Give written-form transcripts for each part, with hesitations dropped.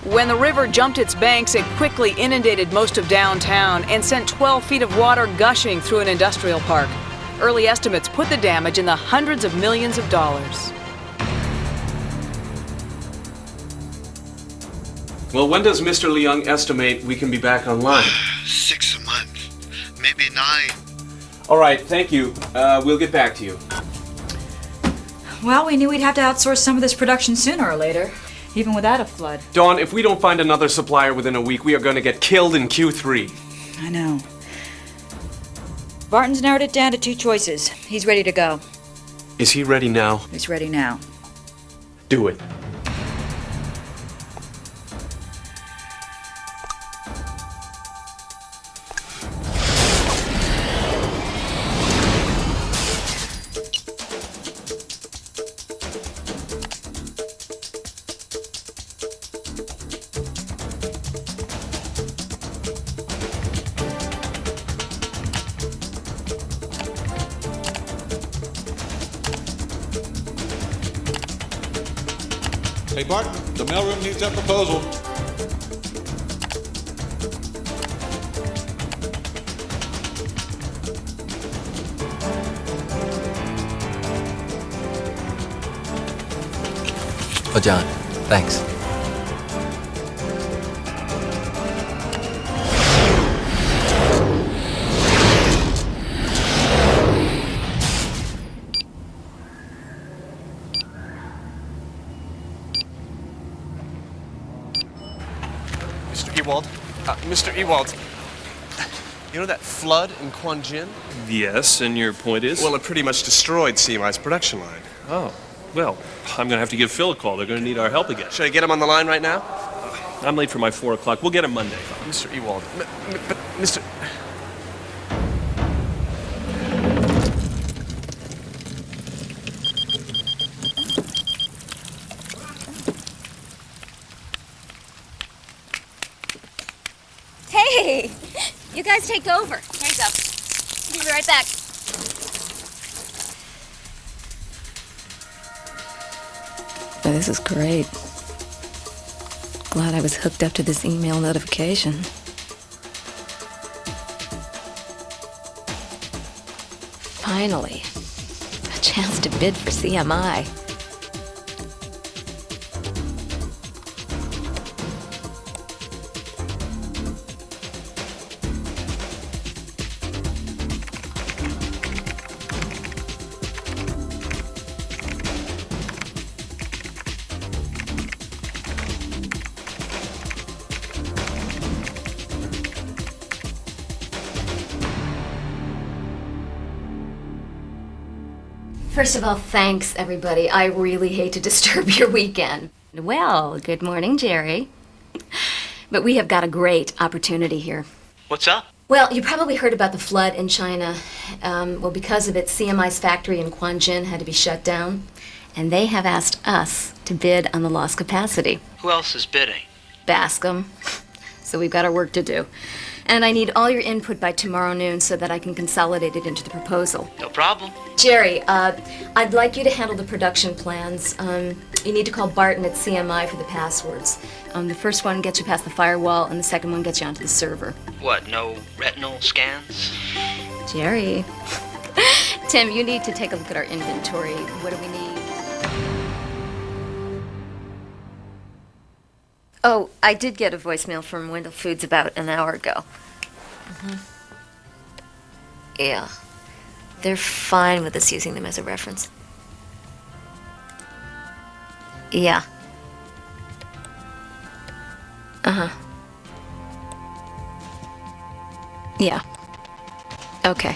When the river jumped its banks, it quickly inundated most of downtown and sent 12 feet of water gushing through an industrial park. Early estimates put the damage in the hundreds of millions of dollars. Well, when does Mr. Leung estimate we can be back online? 6 a month, maybe 9. All right, thank you. We'll get back to you. Well, we knew we'd have to outsource some of this production sooner or later, even without a flood. Dawn, if we don't find another supplier within a week, we are going to get killed in Q3. I know. Barton's narrowed it down to 2 choices. He's ready to go. Is he ready now? He's ready now. Do it. Hey, Barton, the mailroom needs that proposal. Oh, John, thanks. Mr. Ewald, you know that flood in Quanjin? Yes, and your point is? Well, it pretty much destroyed CMI's production line. Oh, well, I'm going to have to give Phil a call. They're going to need our help again. Should I get him on the line right now? I'm late for my 4 o'clock. We'll get him Monday. Mr. Ewald, but Mr. Hey, you guys take over. Here you go. I'll be right back. Oh, this is great. Glad I was hooked up to this email notification. Finally, a chance to bid for CMI. First of all, thanks, everybody. I really hate to disturb your weekend. Well, good morning, Jerry. But we have got a great opportunity here. What's up? Well, you probably heard about the flood in China. Well, because of it, CMI's factory in Quanjin had to be shut down. And they have asked us to bid on the lost capacity. Who else is bidding? Bascom. So we've got our work to do. And I need all your input by tomorrow noon so that I can consolidate it into the proposal. No problem. Jerry, I'd like you to handle the production plans. You need to call Barton at CMI for the passwords. The first one gets you past the firewall, and the second one gets you onto the server. What, no retinal scans? Jerry. Tim, you need to take a look at our inventory. What do we need? Oh, I did get a voicemail from Wendell Foods about an hour ago. Yeah. They're fine with us using them as a reference. Yeah. Yeah. Okay.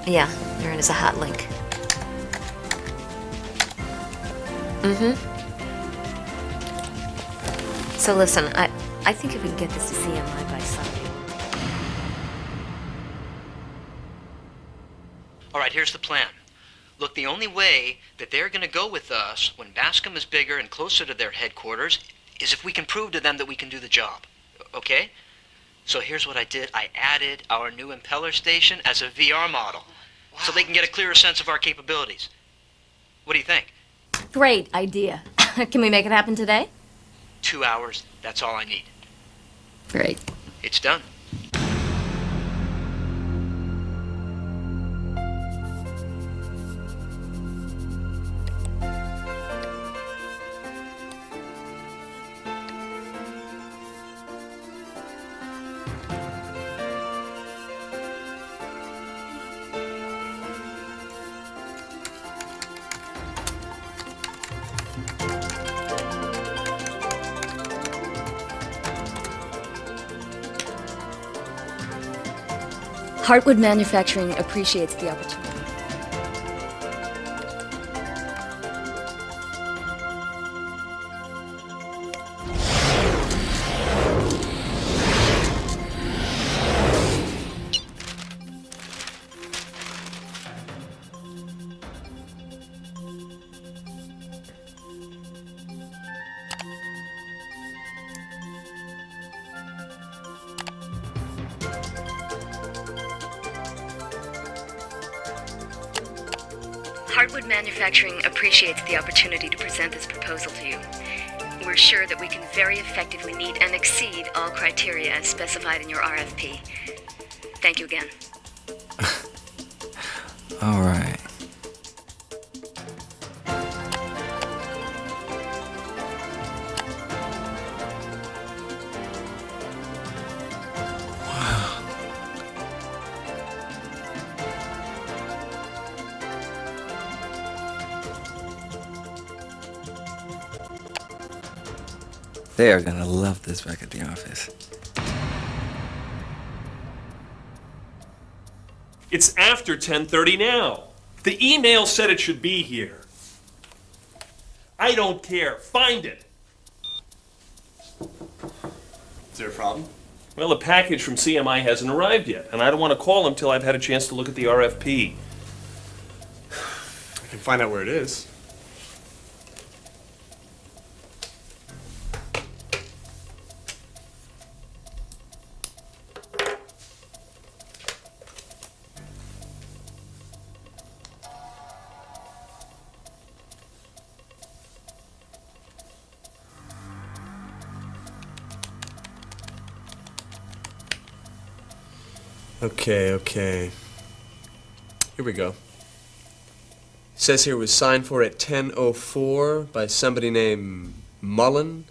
Yeah, they're in as a hot link. So listen, I think if we can get this to CMI by Sunday. All right, here's the plan. Look, the only way that they're going to go with us when Bascom is bigger and closer to their headquarters is if we can prove to them that we can do the job. Okay? So here's what I did. I added our new impeller station as a VR model. Wow. So they can get a clearer sense of our capabilities. What do you think? Great idea. Can we make it happen today? 2 hours, that's all I need. Great. It's done. Heartwood Manufacturing appreciates the opportunity. Heartwood Manufacturing appreciates the opportunity to present this proposal to you. We're sure that we can very effectively meet and exceed all criteria as specified in your RFP. Thank you again. All right. They are gonna love this back at the office. It's after 10:30 now. The email said it should be here. I don't care. Find it. Is there a problem? Well, the package from CMI hasn't arrived yet, and I don't want to call him till I've had a chance to look at the RFP. I can find out where it is. Okay. Here we go. It says here it was signed for at 10:04 by somebody named Mullen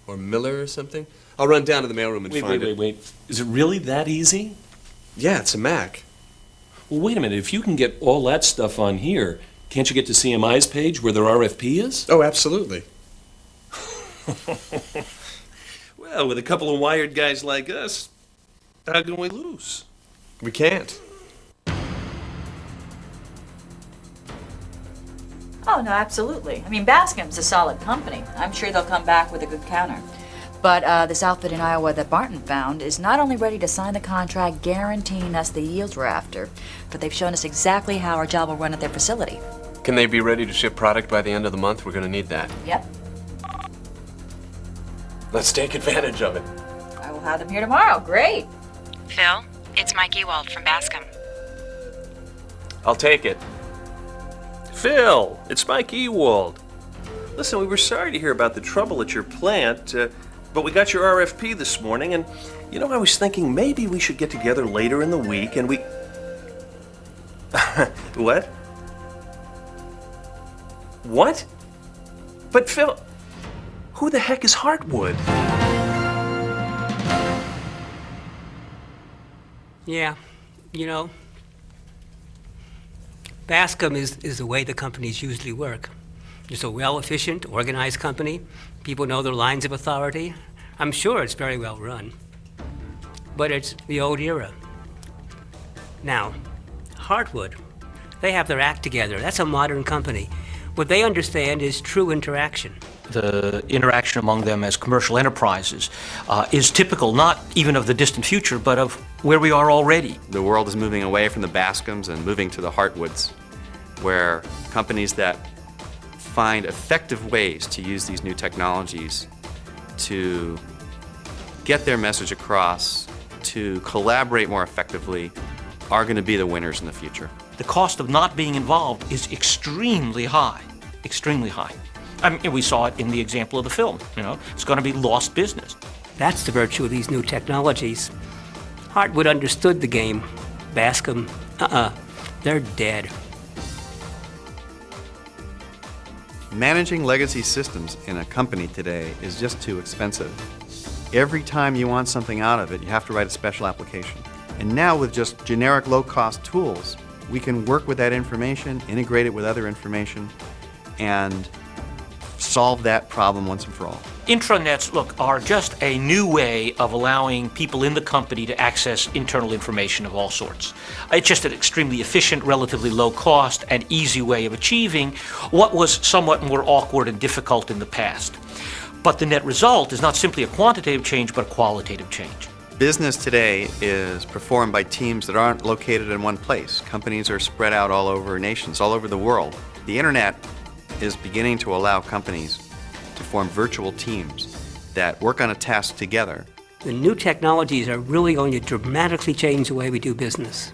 or Miller or something. I'll run down to the mailroom and find it. Wait. Is it really that easy? Yeah, it's a Mac. Well, wait a minute. If you can get all that stuff on here, can't you get to CMI's page where their RFP is? Oh, absolutely. Well, with a couple of wired guys like us, how can we lose? We can't. Oh, no, absolutely. I mean, Bascom's a solid company. I'm sure they'll come back with a good counter. But this outfit in Iowa that Barton found is not only ready to sign the contract guaranteeing us the yields we're after, but they've shown us exactly how our job will run at their facility. Can they be ready to ship product by the end of the month? We're going to need that. Yep. Let's take advantage of it. I will have them here tomorrow. Great. Phil, it's Mike Ewald from Bascom. I'll take it. Phil, it's Mike Ewald. Listen, we were sorry to hear about the trouble at your plant, but we got your RFP this morning, and, you know, I was thinking maybe we should get together later in the week and we... What? What? But Phil, who the heck is Heartwood? Yeah, you know, Bascom is the way the companies usually work. It's a well-efficient, organized company. People know their lines of authority. I'm sure it's very well run. But it's the old era. Now, Heartwood, they have their act together. That's a modern company. What they understand is true interaction. The interaction among them as commercial enterprises is typical not even of the distant future, but of where we are already. The world is moving away from the Bascoms and moving to the Heartwoods, where companies that find effective ways to use these new technologies to get their message across, to collaborate more effectively, are going to be the winners in the future. The cost of not being involved is extremely high, extremely high. I mean, we saw it in the example of the film. It's going to be lost business. That's the virtue of these new technologies. Hartwood understood the game. Bascom, they're dead. Managing legacy systems in a company today is just too expensive. Every time you want something out of it, you have to write a special application. And now with just generic low-cost tools, we can work with that information, integrate it with other information, and solve that problem once and for all. Intranets, look, are just a new way of allowing people in the company to access internal information of all sorts. It's just an extremely efficient, relatively low cost, and easy way of achieving what was somewhat more awkward and difficult in the past. But the net result is not simply a quantitative change, but a qualitative change. Business today is performed by teams that aren't located in one place. Companies are spread out all over nations, all over the world. The internet is beginning to allow companies to form virtual teams that work on a task together. The new technologies are really going to dramatically change the way we do business.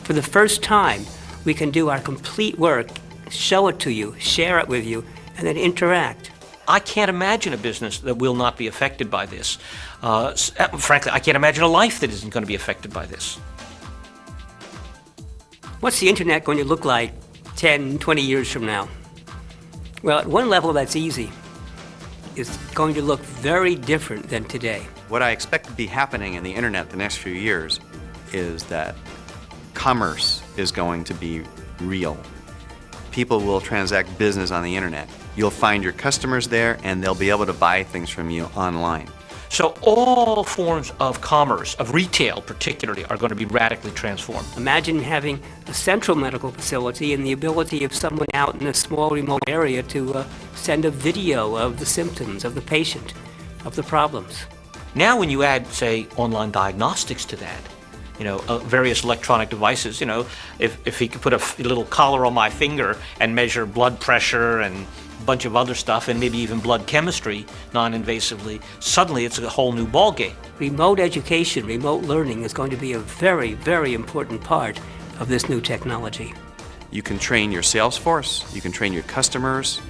For the first time, we can do our complete work, show it to you, share it with you, and then interact. I can't imagine a business that will not be affected by this. Frankly, I can't imagine a life that isn't going to be affected by this. What's the internet going to look like 10, 20 years from now? Well, at one level, that's easy. It's going to look very different than today. What I expect to be happening in the internet the next few years is that commerce is going to be real. People will transact business on the internet. You'll find your customers there, and they'll be able to buy things from you online. So all forms of commerce, of retail particularly, are going to be radically transformed. Imagine having a central medical facility and the ability of someone out in a small remote area to send a video of the symptoms of the patient, of the problems. Now when you add, say, online diagnostics to that, various electronic devices, if he could put a little collar on my finger and measure blood pressure and bunch of other stuff, and maybe even blood chemistry non-invasively, suddenly it's a whole new ballgame. Remote education, remote learning is going to be a very, very important part of this new technology. You can train your sales force, you can train your customers,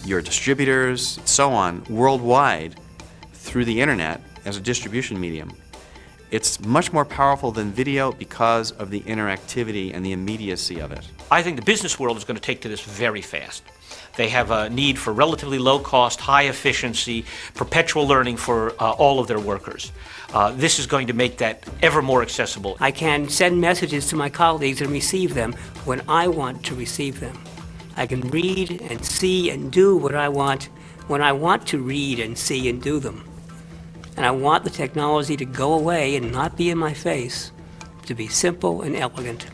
your distributors, so on, worldwide through the internet as a distribution medium. It's much more powerful than video because of the interactivity and the immediacy of it. I think the business world is going to take to this very fast. They have a need for relatively low cost, high efficiency, perpetual learning for all of their workers. This is going to make that ever more accessible. I can send messages to my colleagues and receive them when I want to receive them. I can read and see and do what I want when I want to read and see and do them. And I want the technology to go away and not be in my face, to be simple and elegant.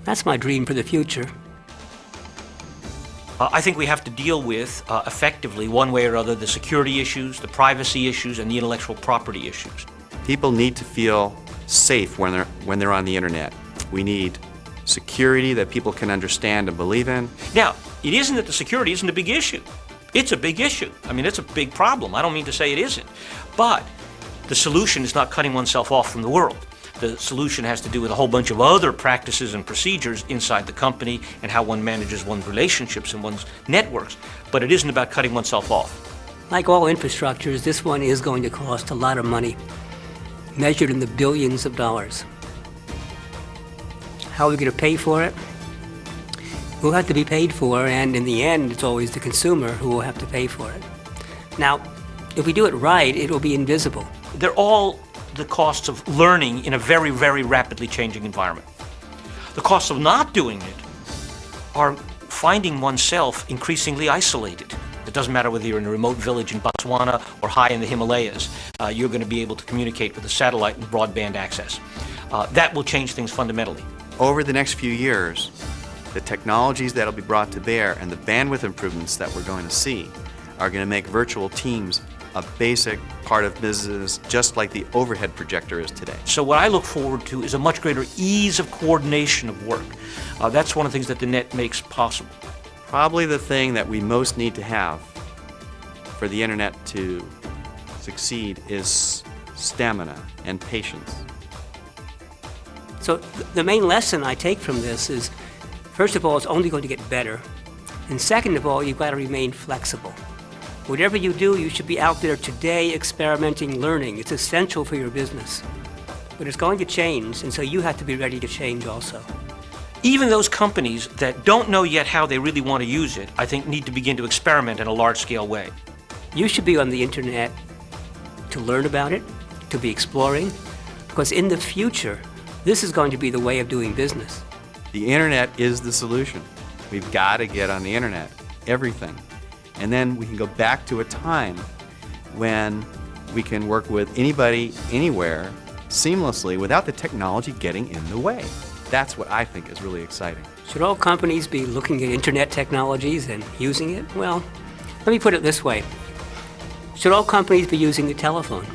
That's my dream for the future. I think we have to deal with, effectively, one way or other, the security issues, the privacy issues, and the intellectual property issues. People need to feel safe when they're on the internet. We need security that people can understand and believe in. Now, it isn't that the security isn't a big issue. It's a big issue. I mean, it's a big problem. I don't mean to say it isn't. But the solution is not cutting oneself off from the world. The solution has to do with a whole bunch of other practices and procedures inside the company and how one manages one's relationships and one's networks. But it isn't about cutting oneself off. Like all infrastructures, this one is going to cost a lot of money, measured in the billions of dollars. How are we going to pay for it? We'll have to be paid for, and in the end, it's always the consumer who will have to pay for it. Now, if we do it right, it will be invisible. They're all the costs of learning in a very, very rapidly changing environment. The costs of not doing it are finding oneself increasingly isolated. It doesn't matter whether you're in a remote village in Botswana or high in the Himalayas, you're going to be able to communicate with a satellite and broadband access. That will change things fundamentally. Over the next few years, the technologies that will be brought to bear and the bandwidth improvements that we're going to see are going to make virtual teams a basic part of business, just like the overhead projector is today. So what I look forward to is a much greater ease of coordination of work. That's one of the things that the net makes possible. Probably the thing that we most need to have for the internet to succeed is stamina and patience. So the main lesson I take from this is, first of all, it's only going to get better. And second of all, you've got to remain flexible. Whatever you do, you should be out there today experimenting, learning. It's essential for your business. But it's going to change, and so you have to be ready to change also. Even those companies that don't know yet how they really want to use it, I think need to begin to experiment in a large-scale way. You should be on the internet to learn about it, to be exploring, because in the future, this is going to be the way of doing business. The internet is the solution. We've got to get on the internet, everything. And then we can go back to a time when we can work with anybody, anywhere, seamlessly, without the technology getting in the way. That's what I think is really exciting. Should all companies be looking at internet technologies and using it? Well, let me put it this way. Should all companies be using the telephone?